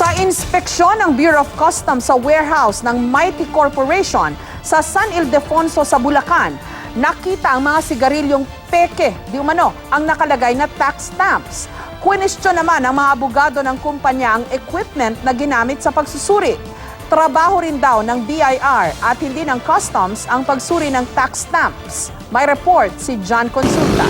Sa inspeksyon ng Bureau of Customs sa warehouse ng Mighty Corporation sa San Ildefonso sa Bulacan, nakita ang mga sigarilyong peke, di umano, ang nakalagay na tax stamps. Kwinestyon naman ng mga abogado ng kumpanya ang equipment na ginamit sa pagsusuri. Trabaho rin daw ng BIR at hindi ng Customs ang pagsuri ng tax stamps. May report si John Consulta.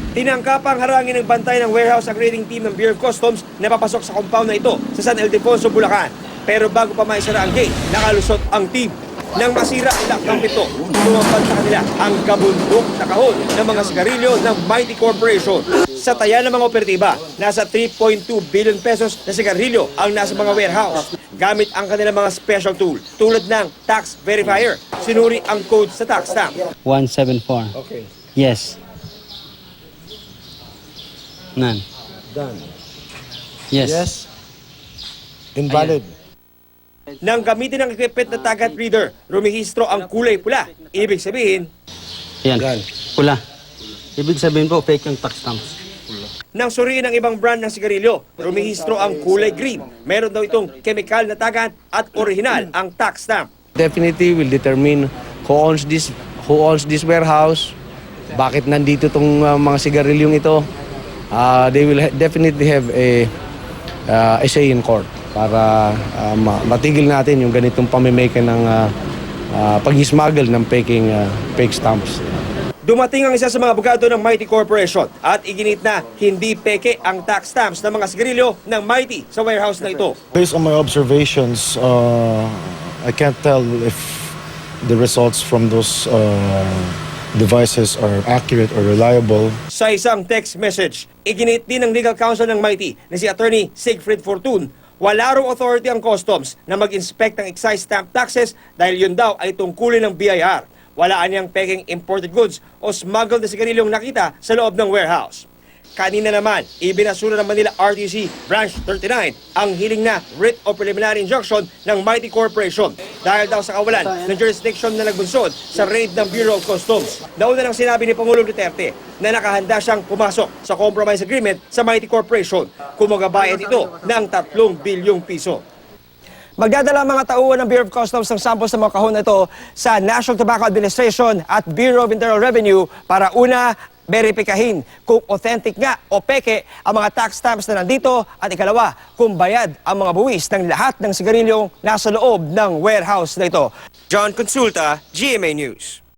Tinangkapang harangin ng bantay ng warehouse upgrading team ng Bureau of Customs na papasok sa compound na ito sa San Ildefonso, Bulacan. Pero bago pa maisara ang gate, nakalusot ang team. Nang masira ang lock ng pito, tumambad sa kanila ang kabundok na kahon ng mga sigarilyo ng Mighty Corporation. Sa taya ng mga operatiba, nasa 3.2 billion pesos na sigarilyo ang nasa mga warehouse. Gamit ang kanilang mga special tool, tulad ng tax verifier, sinuri ang code sa tax stamp. 174. Okay. Yes. None. Done. Yes. Invalid. Nang gamitin ng equipment na target reader, rumihistro ang kulay pula. Ibig sabihin, Yan. Yan. Pula. Ibig sabihin po, fake yung tax stamps. nang suriin ng ibang brand ng sigarilyo, rumihistro ang kulay green. Meron daw itong chemical na tagat at orihinal ang tax stamp. Definitely will determine who owns this warehouse, bakit nandito tong mga sigarilyong ito. They will definitely have a say in court para matigil natin yung ganitong pamimeke ng pag-smuggle ng fake stamps. Dumating ang isa sa mga abogado ng Mighty Corporation at iginit na hindi peke ang tax stamps ng mga sigarilyo ng Mighty sa warehouse na ito. Based on my observations, I can't tell if the results from those devices are accurate or reliable. Sa isang text message, iginit din ng legal counsel ng Mighty na si Attorney Siegfried Fortun, wala raw authority ang customs na mag-inspect ng excise stamp taxes dahil yun daw ay tungkulin ng BIR. Walaan niyang peking imported goods o smuggled na sigarilyong nakita sa loob ng warehouse. Kanina naman, ibinasura ng Manila RTC Branch 39 ang hiling na writ o preliminary injunction ng Mighty Corporation dahil daw sa kawalan ng jurisdiction na nagbunsod sa raid ng Bureau of Customs. Nauna nang sinabi ni Pangulong Duterte na nakahanda siyang pumasok sa compromise agreement sa Mighty Corporation kung magabayad ito ng 3 bilyong piso. Magdadala ang mga tauhan ng Bureau of Customs ng samples ng mga kahon na ito sa National Tobacco Administration at Bureau of Internal Revenue para una, beripikahin kung authentic nga o peke ang mga tax stamps na nandito at ikalawa, kung bayad ang mga buwis ng lahat ng sigarilyong nasa loob ng warehouse na ito. John Consulta, GMA News.